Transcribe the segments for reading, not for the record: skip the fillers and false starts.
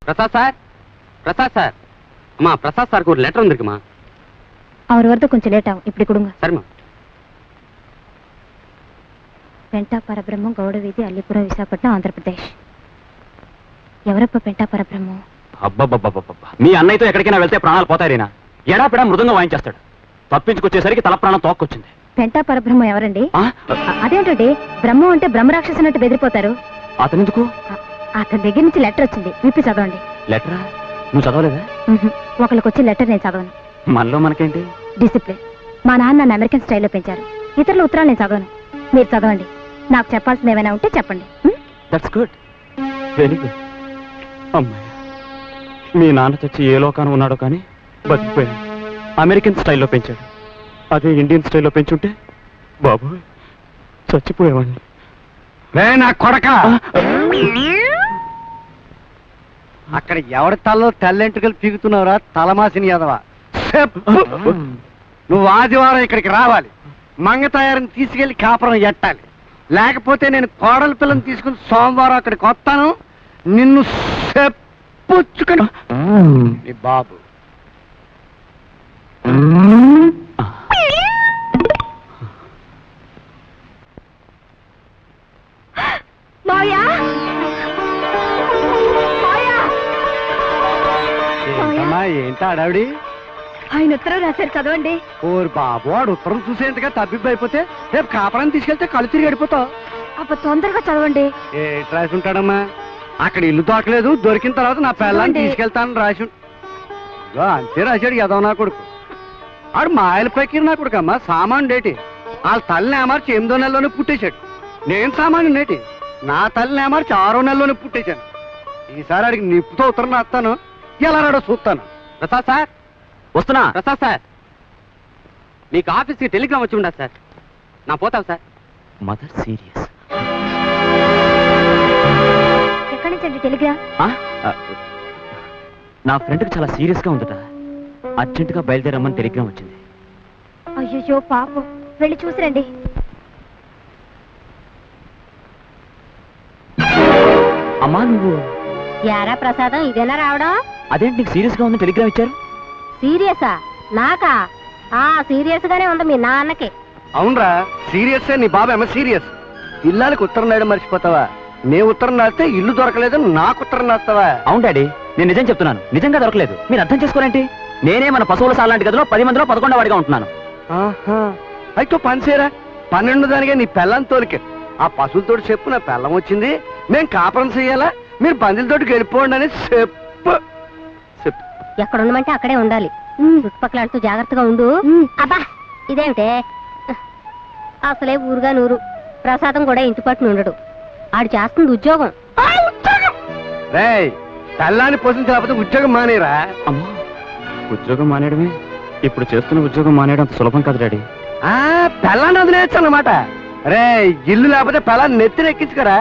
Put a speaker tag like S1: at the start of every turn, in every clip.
S1: Prasad sir, Prasad sir, அம்மா பிரசாத் சாருக்கு ஒரு லெட்டர் வந்திருக்குமா?
S2: அவர் வரது கொஞ்சம் லேட் ஆகும், இப்படி கொடுங்க.
S1: சரிம்மா.
S2: పెంటా పరబ్రహ్మం గౌడ వీధి అల్లిపురం విశాఖపట్నం ఆంధ్రప్రదేశ్. ఎవరప్ప పెంటా పరబ్రహ్మం?
S3: అబ్బబ్బబ్బబ్బబ్బా, మీ అన్నయ్యతో ఎక్కడికైనా వెళ్తే ప్రాణాలు పోతాయి రీనా. ఎడాపెడా మృదంగా వాయించేస్తాడు. తప్పించుకొచ్చేసరికి తల ప్రాణం తోక్కొచ్చింది.
S2: పెంటా పరబ్రహ్మం ఎవరండి? అదేంటండి, బ్రహ్మం అంటే బ్రహ్మరాక్షసున్నట్టు బెదిరిపోతారు.
S3: అతనెందుకు?
S2: అతని దగ్గర నుంచి లెటర్ వచ్చింది, విప్పి చదవండి.
S3: లెటరా? నువ్వు చదవలేదా?
S2: ఒకరికి వచ్చిన లెటర్ నేను చదవను.
S3: మనలో మనకేంటి
S2: డిసిప్లిన్. మా నాన్న నన్ను అమెరికన్ స్టైల్లో పెంచారు. ఇతరుల ఉత్తరాలు నేను చదవను, మీరు చదవండి. నాకు చెప్పాల్సింది ఏమైనా ఉంటే చెప్పండి.
S3: That's good, very good. అమ్మాయి, మీ నాన్న చచ్చి ఏ లోకాన ఉన్నాడో కానీ బతికిపోయాడు. అమెరికన్ స్టైల్లో పెంచాడు. అదే ఇండియన్ స్టైల్లో పెంచుంటే బాబు చచ్చిపోయేవాడిని.
S4: నా కొడక, అక్కడ ఎవరి తలలో తెల్లెంట్రుకలు పీకుతున్నావురా తలమాసిని యాదవా? నువ్వు ఆదివారం ఇక్కడికి రావాలి. మంగ తయారుని తీసుకెళ్లి కాపురం ఎట్టాలి. లేకపోతే నేను కోడల పిల్లని తీసుకుని సోమవారం అక్కడికి వస్తాను. నిన్ను పుచ్చుకొని నీ బాబు. ఏంటా అడావిడి?
S2: ఆయన ఉత్తరం రాశారు, చదవండి.
S4: ఓరు బాబు, వాడు ఉత్తరం చూసేంతగా తబ్బిబ్బు అయిపోతే రేపు కాపురాన్ని తీసుకెళ్తే కళ్ళు తిరిగి గడిపోతావు.
S2: అబ్బ తొందరగా చదవండి.
S4: ఏ రాసి ఉంటాడమ్మా? అక్కడ ఇల్లు దొరకలేదు, దొరికిన తర్వాత నా పిల్లని తీసుకెళ్తానని రాసి అంతే రాశాడు. ఎదవ నా కొడుకు ఆడు మాయల పైకి నా కొడుకు అమ్మా. సామాను డేటి వాళ్ళ తల్లిని ఏమార్చి 8వ నెలలోనే పుట్టేశాడు. నేను సామాను నేటి నా తల్లిని ఏమార్చి 6వ నెలలోనే పుట్టేశాను. ఈసారి అడిగి నిప్పుతో ఉత్తరం రాస్తాను, ఎలా రాడో చూస్తాను.
S1: ప్రసాద్ సార్ వస్తున్నా. ప్రసాద్ సార్, మీకు ఆఫీస్కి టెలిగ్రామ్ వచ్చి ఉండదు సార్. నా పోతావు సార్.
S3: Mother serious.
S2: ఎక్కడి నుంచి అండి టెలిగ్రామ్?
S3: నా ఫ్రెండ్కి చాలా సీరియస్ గా ఉందట. అర్జెంట్ గా బయలుదేరమ్మని టెలిగ్రామ్ వచ్చింది.
S2: అయ్యో పాపం, వెళ్ళి చూసిరండి.
S3: అమ్మా నువ్వు
S2: యారా ప్రసాదం, ఇదేనా రావడం?
S3: అదేంటి నీకు సీరియస్ గా ఉంది టెలిగ్రామ్ ఇచ్చారు?
S2: సీరియసా? నాకా? సీరియస్ గానే ఉంది మీ నాన్నకి.
S4: అవునరా, సీరియస్. నీ బాబు ఏమో సీరియస్. ఇల్లానికి ఉత్తరం రాయడం మర్చిపోతావా? నే ఉత్తరం రాస్తే ఇల్లు దొరకలేదు, నాకు ఉత్తరం రాస్తావా?
S3: అవును డాడీ, నేను నిజం చెప్తున్నాను. నిజంగా దొరకలేదు. మీరు అర్థం చేసుకోరేంటి? నేనే మన పశువుల సాలాంటి గదిలో 10 మందిలో 11వ వాడిగా ఉంటున్నాను.
S4: అయితే పని చేయరా, 12 దానిగా నీ పెళ్ళని తోలికే. ఆ పశువులతోటి చెప్పు నా పెళ్ళం వచ్చింది, మేం కాపురం చెయ్యాలా, మీరు బంధువులతోటి గెలిపోండి అని చెప్పు.
S2: ఎక్కడ ఉండమంటే అక్కడే ఉండాలి. చుట్టుపక్కల అంటూ జాగ్రత్తగా ఉండు. అబ్బా ఇదేమిటే, అసలే ఊరుగా నూరు. ప్రసాదం కూడా ఇంటి పట్టున ఉండడు. ఆడు చేస్తుంది ఉద్యోగం.
S4: పెళ్ళాన్ని పోషించకపోతే ఉద్యోగం మానేరా?
S3: అమ్మా, ఉద్యోగం మానేయడమే ఇప్పుడు చేస్తున్న ఉద్యోగం మానేయడం అంత సులభం కాదు డాడీ.
S4: పెళ్ళాన్ని వదిలేయచ్చు అన్నమాట. రే, ఇల్లు లేకపోతే పెళ్ళాన్ని నెత్తిన ఎక్కించుకరా.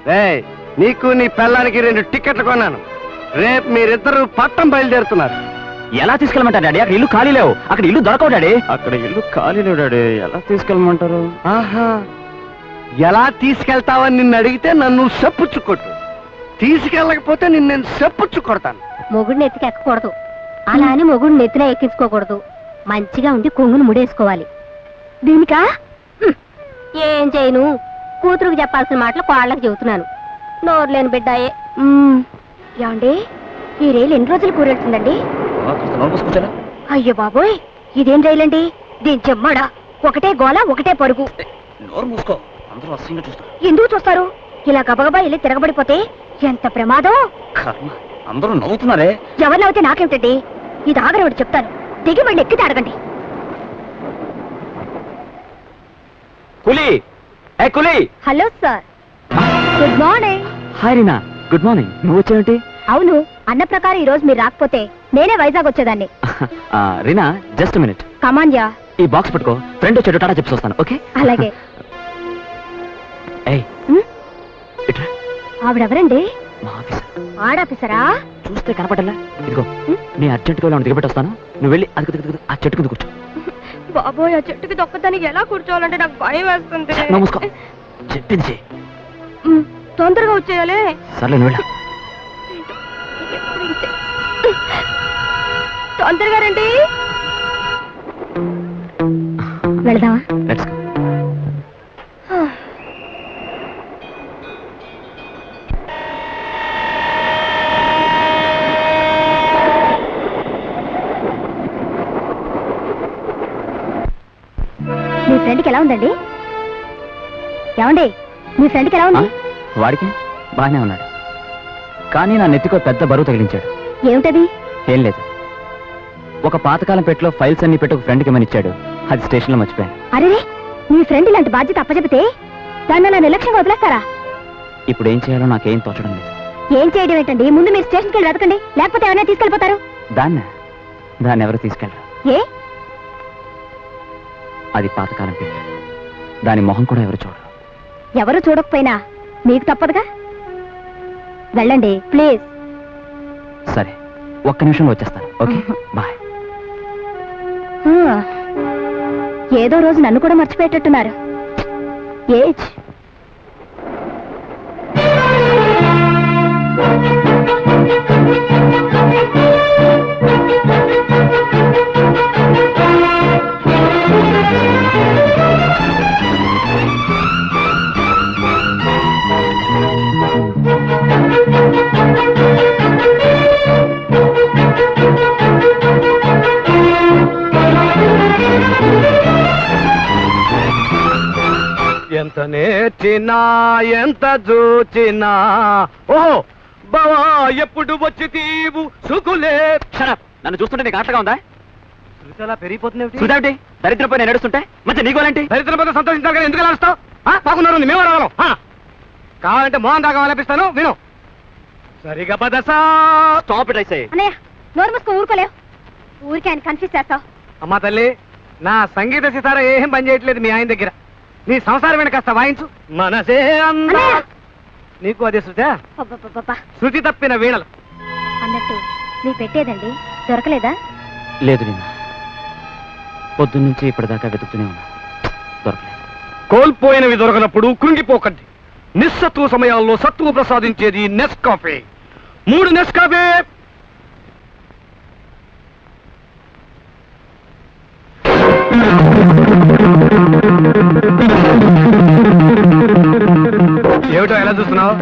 S4: రే, నీకు నీ పెళ్ళానికి 2 టికెట్లు కొన్నాను. రేపు మీరిద్దరు పట్టం బయలుదేరుతున్నారు.
S3: ఎలా తీసుకెళ్ళమంటారు డాడీ? అక్కడ ఇల్లు ఖాళీ లేవు. అక్కడ ఇల్లు దొరకవు డాడీ. అక్కడ ఇల్లు ఖాళీ లేవు డాడీ, ఎలా తీసుకెళ్ళమంటారు?
S4: ఎలా తీసుకెళ్తావని నిన్ను అడిగితే నన్ను చెప్పుచ్చుకొట్టు. తీసుకెళ్ళకపోతే నిన్ను నేను చెప్పుచ్చుకొడతాను.
S2: మొగుడిని ఎత్తికి ఎక్కకూడదు, అలా అని మొగుడిని నెత్తిన ఎక్కించుకోకూడదు. మంచిగా ఉండి కొంగును ముడేసుకోవాలి. దీనికా ఏం చేయను, కూతురుకు చెప్పాల్సిన మాటలు కోళ్ళకి చెబుతున్నాను. నోరు లేని బిడ్డాయే. ఏమండి, ఈ రైలు ఎన్ని రోజులు కూరెళ్తుందండి? అయ్యో బాబోయ్, ఇదేం రైలండి? దీని చెమ్మాడా, ఒకటే గోల ఒకటే పరుగు. ఎందుకు చూస్తారు? ఇలా గబగబా వెళ్ళి తిరగబడిపోతే ఎంత ప్రమాదం.
S3: అందరూ నవ్వుతున్నారే.
S2: ఎవరు నవ్వుతే నాకేమిటండి? ఇది ఆగరవాడు చెప్తాను. దిగి మళ్ళీ ఎక్కితే అడగండి. Hello sir, good morning.
S3: Hi Reena, good morning. నువ్వు వచ్చావేంటి?
S2: అవును, అన్న ప్రకారం ఈ రోజు మీరు రాకపోతే నేనే వైజాగ్ వచ్చేదాన్ని.
S3: Reena, just minute.
S2: Come on yeah.
S3: ఈ బాక్స్ పట్టుకో, ఫ్రెండ్ వచ్చాడు, టాటా చెప్పి వస్తాను. ఓకే?
S2: అలాగే. ఆవిడెవరండి? ఆడాఫీసరా?
S3: చూస్తే కనపడలా? ఇదిగో, నీ అర్జెంట్ గా దిగబెట్టి వస్తాను. నువ్వు వెళ్ళి అది ఆ చెట్టు కింద కూర్చో.
S2: బాబోయ్, ఆ చెట్టుకి దొక్కదానికి ఎలా కూర్చోవాలంటే నాకు భయం వేస్తుంది.
S3: చెప్పింది
S2: తొందరగా వచ్చేయాలి.
S3: సర్లే నువ్వు వెళ్ళా.
S2: తొందరగా రండి. వెళదామా?
S3: Let's go.
S2: మీ ఫ్రెండ్కి ఎలా ఉందండి? ఏమండి మీ ఫ్రెండ్కి ఎలా ఉంది?
S3: వాడికి బాగానే ఉన్నాడు, కానీ నా నెత్తికో పెద్ద బరువు తగిలించాడు.
S2: ఏమిటది?
S3: ఏం లేదు, ఒక పాతకాలం పెట్టిలో ఫైల్స్ అన్ని పెట్టి ఒక ఫ్రెండ్కి ఏమని ఇచ్చాడు, అది స్టేషన్లో మర్చిపోయాను.
S2: అరే, మీ ఫ్రెండ్ ఇలాంటి బాధ్యత అప్పచెపితే దాన్ని అలా నిర్లక్ష్యంగా వదిలేస్తారా?
S3: ఇప్పుడు ఏం చేయాలో నాకేం తోచడం లేదు.
S2: ఏం చేయడం ఏంటండి? ముందు మీరు స్టేషన్కి వెళ్ళి వెతకండి, లేకపోతే ఎవరైనా తీసుకెళ్ళిపోతారు.
S3: దాన్ని ఎవరు తీసుకెళ్ళరు.
S2: ఏ?
S3: అది పాతకాలం పెట్టి, దాని మొహం కూడా ఎవరు చూడరు.
S2: ఎవరు చూడకపోయినా మీకు తప్పదుగా. వెళ్ళండి ప్లీజ్.
S3: సరే, ఒక్క నిమిషంలో వచ్చేస్తాను. Okay, bye.
S2: ఏదో రోజు నన్ను కూడా మర్చిపోయేటట్టున్నారు. ఏజ్
S4: ఎంత నేర్చినా ఎంత చూచినా ఓహో బావా ఎప్పుడు వచ్చి తీవు సుకులే.
S3: నన్ను చూస్తుంటే నీకు ఆటగా ఉందా?
S4: అలా పెరిగిపోతుంది.
S3: చూడాటి దరిద్రపై నేను నడుస్తుంటే మంచి నీకోలేంటి?
S4: దరిద్రపోతే సంతోషించాలి కానీ ఎందుకు అరుస్తావు? బాగున్నారు, మేము రాగలం. కావాలంటే మోహన్ దాకా ఆలపిస్తాను, విను. సరిగా పదసా.
S3: Stop it I say.
S2: అన్నయ్య నోరు మూసుకో, ఊరుకోలేవు. ఊరికి ఆయన కన్ఫ్యూజ్ చేస్తావు.
S4: అమ్మా తల్లి, నా సంగీత సితార ఏం పని చేయట్లేదు మీ ఆయన దగ్గర. నీ సంసారం వెనక కాస్త వాయించు. మనసే అందా. నీకు అదే శృతి? శృతి తప్పిన వీణలు
S2: అన్నట్టు మీ పెట్టేదండి దొరకలేదా?
S3: లేదు నిన్న పొద్దున్నుంచి ఇప్పటిదాకా వెతుకుతూనే ఉన్నా, దొరకలేదు.
S4: కోల్పోయినవి దొరకనప్పుడు కృంగిపోకండి. నిస్సత్వ సమయాల్లో సత్తువు ప్రసాదించేది నెస్కాఫే. 3 నెస్కాఫే. ఏమిటో ఎలా చూస్తున్నావు?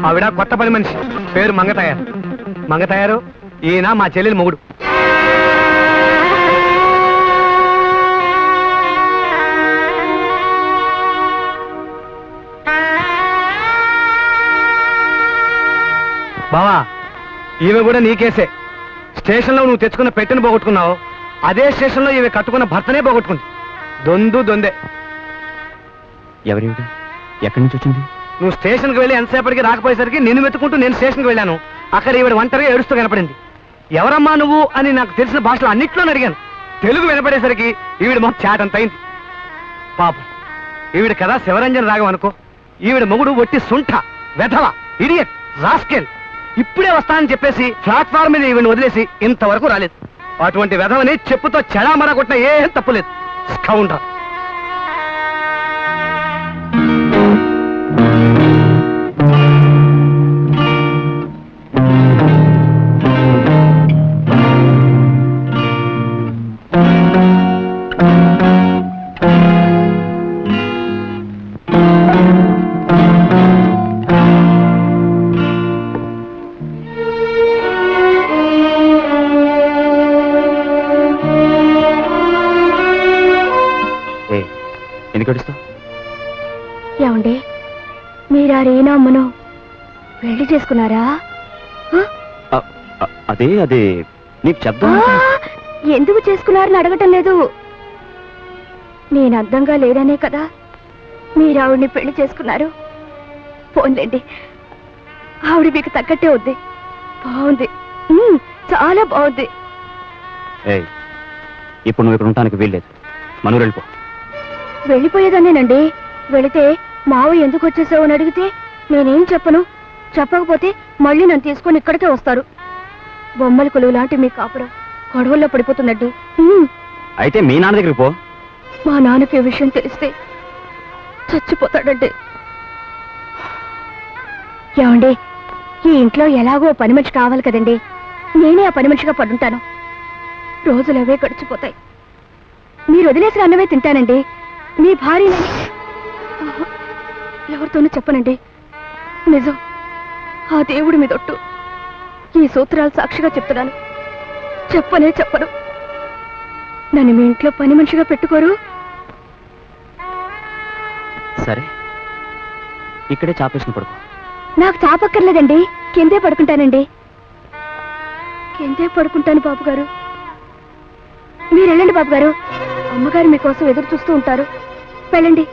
S4: ఆవిడ కొత్త పని మనిషి, పేరు మంగతయారు. మంగతయారు ఈయన మా చెల్లెలి మొగుడు. బావా, ఈమె కూడా నీకేసే. స్టేషన్లో నువ్వు తెచ్చుకున్న పెట్టెను పోగొట్టుకున్నావు, అదే స్టేషన్లో ఈమె కట్టుకున్న భర్తనే పోగొట్టుకుంది. దొందే.
S3: ఎవరివిడ? ఎక్కడి నుంచి వచ్చింది?
S4: నువ్వు స్టేషన్కి వెళ్ళి ఎంతసేపటికి రాకపోయేసరికి నిన్ను వెతుకుంటూ నేను స్టేషన్కి వెళ్ళాను. అక్కడ ఈవిడ ఒంటరిగా ఏడుస్తూ కనపడింది. ఎవరమ్మా నువ్వు అని నాకు తెలిసిన భాషలో అన్నిట్లో అడిగాను. తెలుగు వినపడేసరికి ఈవిడ మొహం చాటంత అయింది. పాపం, ఈవిడ కదా శివరంజన్ రాగం అనుకో. ఈవిడ మొగుడు ఒట్టి సుంఠ, వెధవ, ఇడియట్, రాస్కెల్. ఇప్పుడే వస్తానని చెప్పేసి ప్లాట్ఫామ్ మీద ఈవిడ వదిలేసి ఇంతవరకు రాలేదు. అటువంటి వెధవని చెప్పుతో చెడామరా కొట్టిన ఏం తప్పులేదు. స్కౌండర్.
S2: ఏమండి, మీరు ఆ రీనామ్మను పెళ్లి చేసుకున్నారా?
S3: అదే నీకు చెప్దాం.
S2: ఎందుకు చేసుకున్నారని అడగటం లేదు. నేను అందంగా లేదనే కదా మీరు ఆవిడ్ని పెళ్లి చేసుకున్నారు. పోన్లేండి, ఆవిడ మీకు తగ్గట్టే ఉంది. బాగుంది, చాలా బాగుంది.
S3: ఇప్పుడు నువ్వు ఇక్కడ ఉండటానికి వీల్లేదు, మనూరు వెళ్ళిపో.
S2: వెళ్ళిపోయేదానేనండి. వెళితే మావయ్య ఎందుకు వచ్చేసావు అని అడిగితే నేనేం చెప్పను. చెప్పకపోతే మళ్ళీ నన్ను తీసుకొని ఇక్కడికే వస్తారు. బొమ్మల కొలువు లాంటి మీ కాపురం గొడవల్లో పడిపోతుందండి.
S3: అయితే మీ నాన్న దగ్గరికి పో.
S2: మా నాన్నకి ఈ విషయం తెలిస్తే చచ్చిపోతాడండి. ఏమండి, ఈ ఇంట్లో ఎలాగో పని మనిషి కావాలి కదండి, నేనే ఆ పని మనిషిగా పడుంటాను. రోజులు అవే గడిచిపోతాయి. మీరు వదిలేసిన అన్నమే తింటానండి. మీ భార్యనని ఎవరితోనూ చెప్పనండి. నిజం, ఆ దేవుడి మీదొట్టు. ఈ సూత్రాలు సాక్షిగా చెప్తున్నాను. చెప్పను. నన్ను మీ ఇంట్లో పని మనిషిగా పెట్టుకోరు?
S3: సరే, ఇక్కడే చాపేసుకుని పడుకో.
S2: నాకు చాపక్కర్లేదండి, కిందే పడుకుంటానండి. కిందే పడుకుంటాను బాబు గారు. మీరు వెళ్ళండి బాబు గారు, అమ్మగారు మీకోసం ఎదురు చూస్తూ ఉంటారు. వెళ్ళండి.